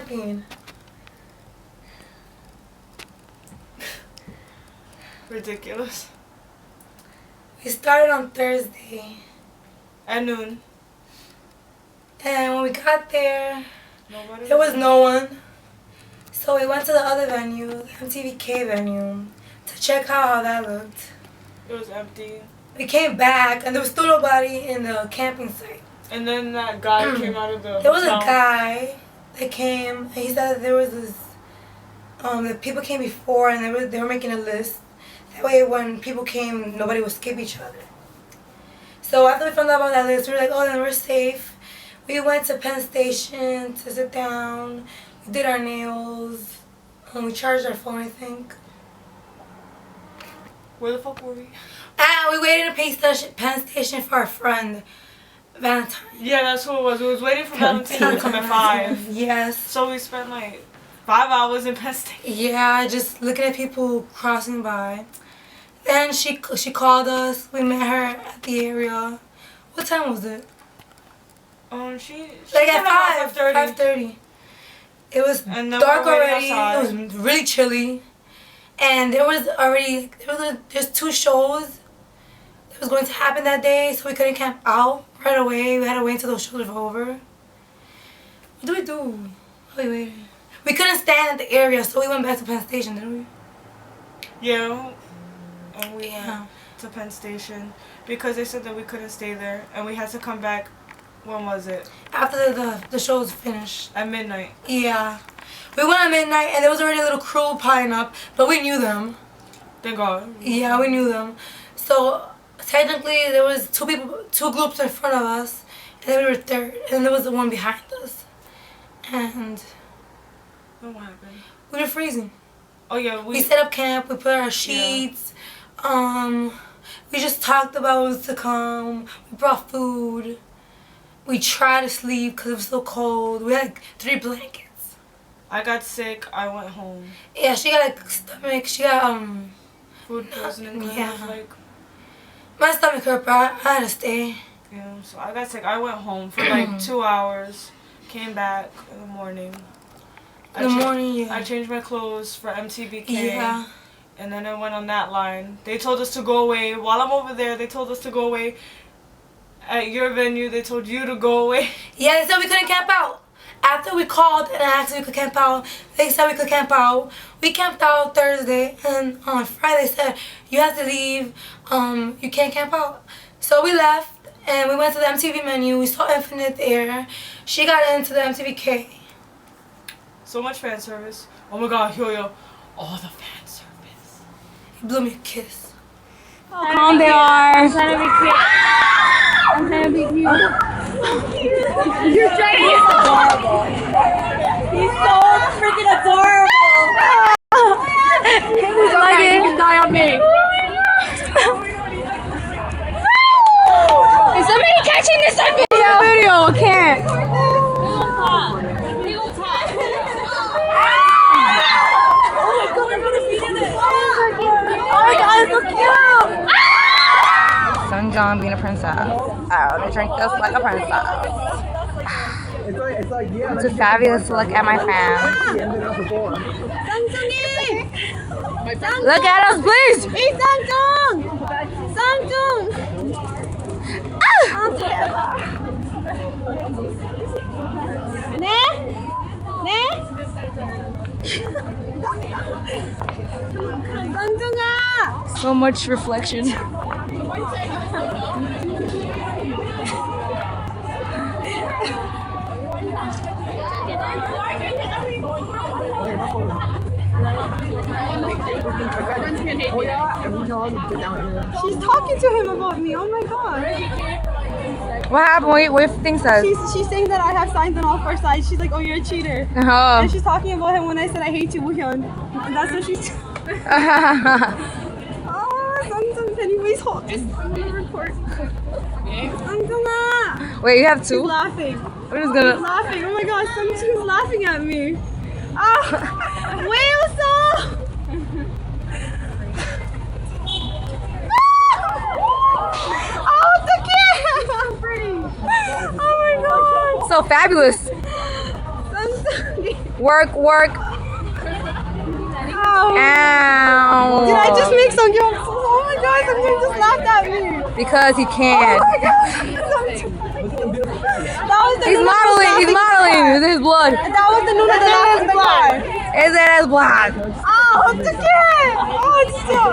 camping. Ridiculous. We started on Thursday. At noon. And when we got there, Nobody. there was no one. So we went to the other venue, the MTVK venue, to check out how that looked. It was empty. We came back and there was still nobody in the camping site. And then that guy came out of the There was hotel. a guy that came and he said that there was this, that people came before and they were making a list. That way when people came, nobody would skip each other. So after we found out about that list, we were like, oh, then we're safe. We went to Penn Station to sit down. We did our nails. We charged our phone, I think. Where the fuck were we? And we waited in Penn Station for our friend, Valentine. Yeah, that's who it was. We was waiting for Valentine to come at 5. Yes. So we spent like 5 hours in Penn Station. Yeah, just looking at people crossing by. Then she called us. We met her at the area. What time was it? She Like came at 5:30. 5:30. It was And then dark we were waiting already. outside. It was really chilly. And there's 2 shows that was going to happen that day, so we couldn't camp out right away. We had to wait until those shows were over. What do we do? While we waited? We couldn't stand at the area, so we went back to Penn Station, didn't we? Yeah. And we went to Penn Station because they said that we couldn't stay there and we had to come back. When was it? After the show was finished. At midnight. Yeah. We went at midnight and there was already a little crew piling up, but we knew them. Thank God. Yeah, we knew them. So technically there was 2 groups in front of us, and then we were third, and there was the one behind us. And What happened? we were freezing. Oh yeah, We set up camp, we put our sheets, we just talked about what was to come, we brought food. We tried to sleep because it was so cold. We had like 3 blankets. I got sick. I went home. Yeah, she got like stomach. She got Food poisoning. Yeah. Like, my stomach hurt, but I had to stay. yeah. So I got sick. I went home for like 2 hours. Came back in the morning. In the morning, yeah. I changed my clothes for MTVK. Yeah. And then I went on that line. They told us to go away. While I'm over there, they told us to go away. At your venue, they told you to go away. Yeah, they said we couldn't camp out. After we called and asked if we could camp out, they said we could camp out. We camped out Thursday, and on Friday they said, you have to leave, you can't camp out. So we left, and we went to the MTV menu. We saw Infinite there. She got into the MTVK. So much fan service. Oh my God, yo. All the fan service. He blew me a kiss. How calm they are. I'm trying to be cute. I'm trying to be cute. You're trying to be adorable. He's so freaking adorable. He's like it. You die on me. Is somebody catching this on video? I can't. Oh my God, it's so cute. Sunjong being a princess. Oh, they drink this like a princess. It's just fabulous to look at my fans. Look at us, please! Hey, Sanjong! Sanjong! Sanjong! So much reflection. She's talking to him about me. Oh my God. What happened? What do you think says? She's saying that I have signs on all 4 sides. She's like, oh, you're a cheater. Oh. And she's talking about him when I said I hate you, Woohyun. And that's what she's. Sanjong, anyways, hold this. I'm gonna record. Sanjong, Wait, you have he's 2? laughing. I'm just He's gonna. laughing. Oh my God, Sanjong's laughing at me. Ah, wait, so. Oh, the kid! I'm pretty. Oh my God. So fabulous. Sanjong. Work. Ow. Ow. Did I just make some jokes? Oh my god, somebody just laughed at me. Because he can. Oh my god. That was the He's modeling. This is his blood. That was the Nuna the laughing blood. Is it his blood? Oh, it's a kid. Oh, it's still.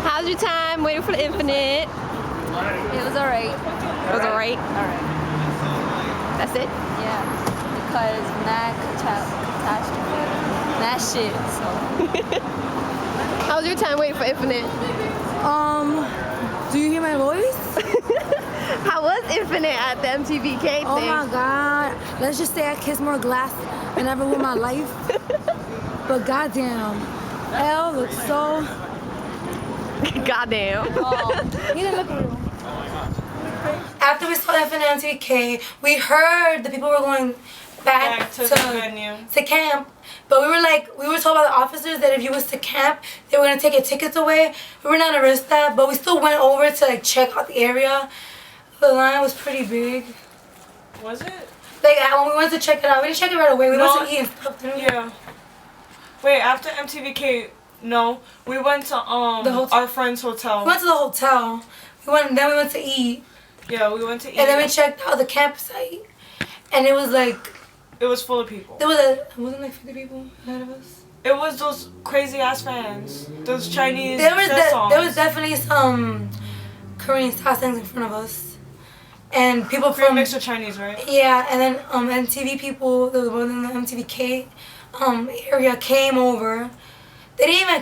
How's your time waiting for the infinite? It was alright. It was alright. Alright. That's it. Yeah. Because mad catastrophe. That shit. So. How's your time waiting for infinite? Do you hear my voice? How was infinite at the MTVK thing? Oh my god. Let's just say I kissed more glass than ever in my life. But goddamn, Elle looks so. Goddamn. He didn't look real. After we saw F and MTK, we heard the people were going back to the venue to camp. But we were told by the officers that if you was to camp, they were gonna take your tickets away. We were not gonna risk that, but we still went over to like check out the area. The line was pretty big. Was it? Like when we went to check it out, we didn't check it right away. We went to eat and stuff. Didn't we? Yeah. Wait, after MTVK, no, we went to our friend's hotel. We went to the hotel. Then we went to eat. Yeah, we went to eat. And then we checked out the campsite, and it was like. It was full of people. Wasn't like 50 people ahead of us. It was those crazy ass fans. Those Chinese There songs. was definitely some Korean style things in front of us, and people Korean from mixed with Chinese, right? Yeah, and then MTV people, the one in the MTVK area came over. They didn't even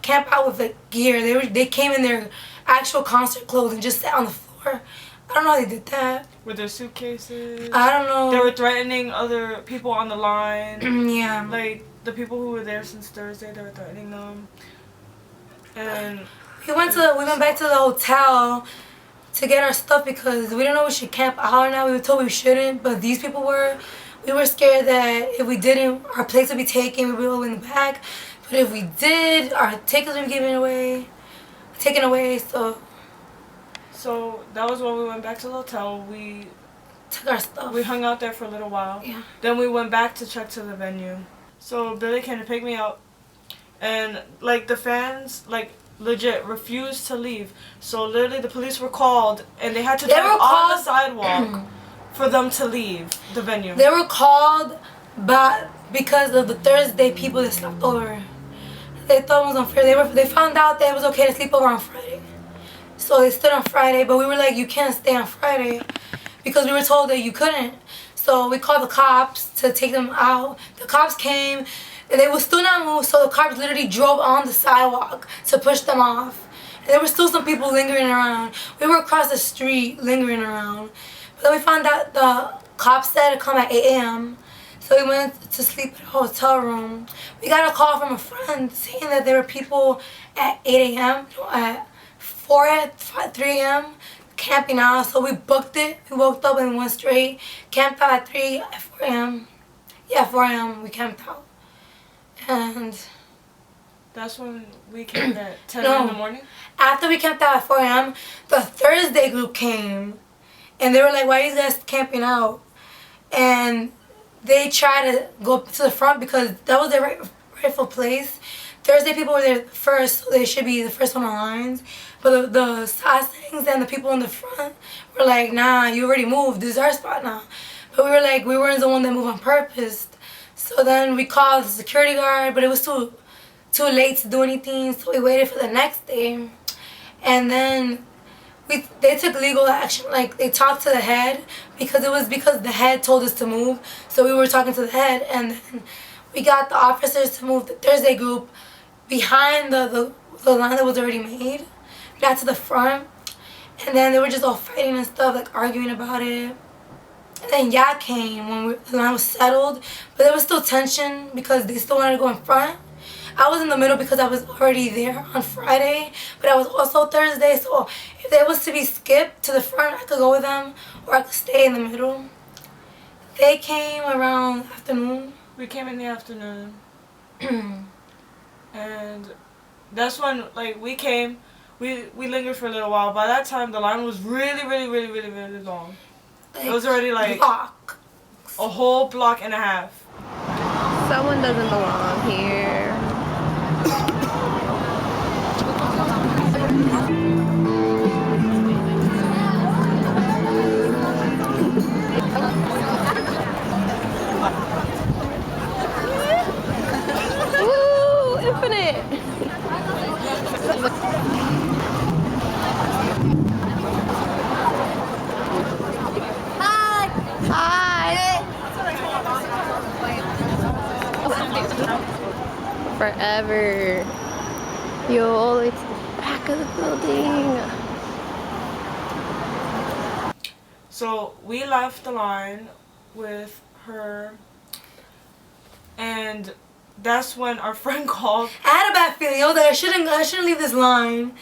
camp out with like gear. They came in their actual concert clothes and just sat on the floor. I don't know how they did that. With their suitcases. I don't know. They were threatening other people on the line. Yeah. Like the people who were there since Thursday, they were threatening them. And we went back to the hotel to get our stuff because we didn't know we should camp out or not. We were told we shouldn't, but these people were. We were scared that if we didn't, our place would be taken. We'd be all in the back. But if we did, our tickets would be taken away. So that was when we went back to the hotel. We took our stuff. We hung out there for a little while. Yeah. Then we went back to check to the venue. So Billy came to pick me up, and like the fans like legit refused to leave. So literally the police were called, and they had to drive on the sidewalk for them to leave the venue. They were called, but because of the Thursday people that slept over, they thought it was unfair. They found out that it was okay to sleep over on Friday. So they stood on Friday, but we were like, you can't stay on Friday because we were told that you couldn't. So we called the cops to take them out. The cops came, and they would still not move, so the cops literally drove on the sidewalk to push them off. And there were still some people lingering around. We were across the street lingering around. But then we found out the cops said to come at 8 a.m. So we went to sleep in a hotel room. We got a call from a friend saying that there were people at 8 a.m., at 3 a.m. camping out. So we booked it. We woke up and went straight. Camped out at 4 a.m. Yeah, 4 a.m. we camped out. And that's when we camped at 10 in the morning? After we camped out at 4 a.m., the Thursday group came. And they were like, why are you guys camping out? And they tried to go to the front because that was their rightful place. Thursday people were there first, so they should be the first one on lines. But the Sasaengs and the people in the front were like, nah, you already moved. This is our spot now. But we were like, we weren't the one that moved on purpose. So then we called the security guard, but it was too late to do anything. So we waited for the next day. And then they took legal action. Like, they talked to the head because the head told us to move. So we were talking to the head, and then we got the officers to move the Thursday group behind the line that was already made. We got to the front, and then they were just all fighting and stuff, like arguing about it. And then Yak came when the line was settled, but there was still tension because they still wanted to go in front. I was in the middle because I was already there on Friday, but I was also Thursday, so if they was to be skipped to the front, I could go with them, or I could stay in the middle. They came around afternoon. We came in the afternoon. And that's when, like, we came, we lingered for a little while. By that time, the line was really, really, really, really, really long. It was already like block. a whole block and a half. Someone doesn't belong here. Woo! Infinite! Forever. Yo, all the way to the back of the building. So we left the line with her, and that's when our friend called. I had a bad feeling. I was like, I shouldn't leave this line,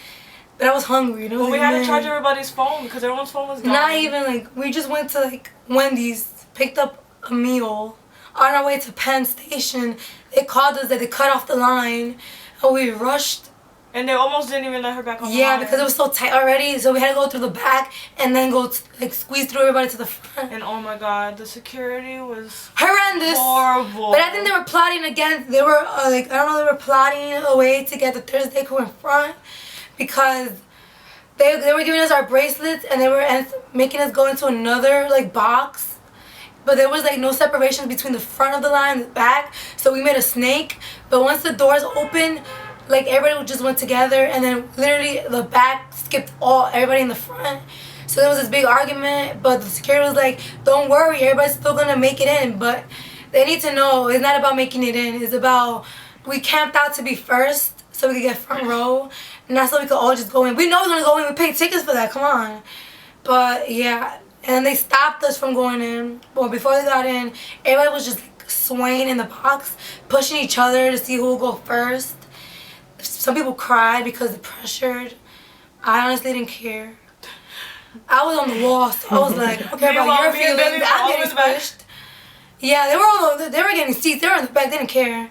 but I was hungry. Well, we had to charge everybody's phone because everyone's phone was dying. Not even like we just went to like Wendy's, picked up a meal. On our way to Penn Station, they called us that they cut off the line, and we rushed. And they almost didn't even let her back on the line. Yeah, because it was so tight already, so we had to go through the back and then go like squeeze through everybody to the front. And oh my God, the security was horrendous. Horrible. But I think they were plotting against. They were like, I don't know, they were plotting a way to get the Thursday crew in front because they were giving us our bracelets and they were making us go into another like box. But there was like no separation between the front of the line and the back, so we made a snake. But once the doors opened, like everybody just went together, and then literally the back skipped everybody in the front. So there was this big argument, but the security was like, "Don't worry, everybody's still gonna make it in." But they need to know it's not about making it in. It's about we camped out to be first, so we could get front row, and that's so we could all just go in. We know we're gonna go in. We paid tickets for that. Come on. But yeah. And they stopped us from going in. Well, before they got in, everybody was just like swaying in the box, pushing each other to see who will go first. Some people cried because they pressured. I honestly didn't care. I was on the wall, so I was like, I don't care about your feelings. I'm getting pushed. Yeah, they were getting seats. They were in the back. They didn't care.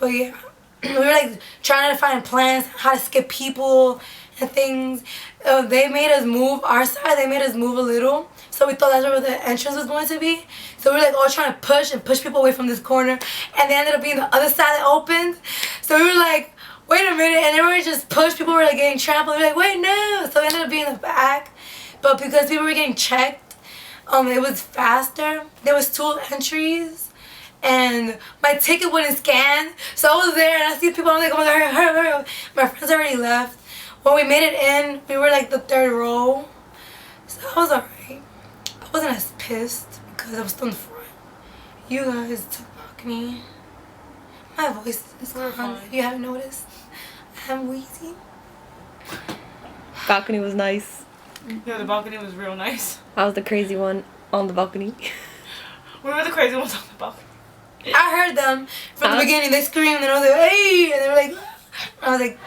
But yeah, we were like trying to find plans how to skip people and things. They made us move our side. They made us move a little. So we thought that's where the entrance was going to be. So we were like all trying to push people away from this corner. And they ended up being the other side that opened. So we were like, wait a minute. And then we just pushed. People were like getting trampled. We were like, wait, no. So we ended up being in the back. But because people were getting checked, it was faster. There was 2 entries. And my ticket wouldn't scan. So I was there and I see people. I'm like, oh my God, hurry. My friends already left. When we made it in, we were like the 3rd row. So I was alright. I wasn't as pissed because I was still in the front. You guys took the balcony. My voice is gone. If you haven't noticed, I'm wheezy. Balcony was nice. Yeah, the balcony was real nice. I was the crazy one on the balcony. We were the crazy ones on the balcony. I heard them from the beginning. They screamed and I was like, hey! And they were like, I was like,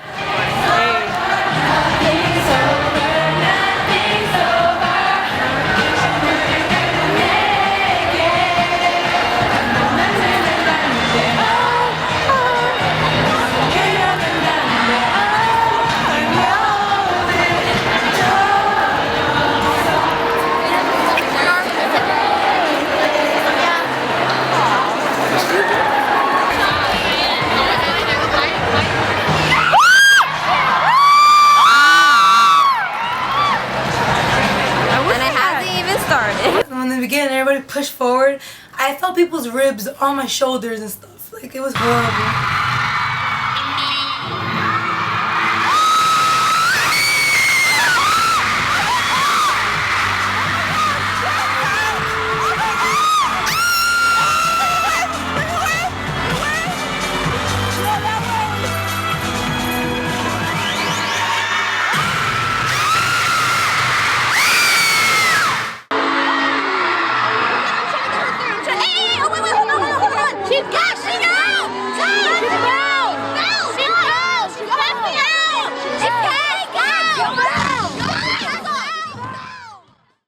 in the beginning, everybody pushed forward. I felt people's ribs on my shoulders and stuff. Like, it was horrible.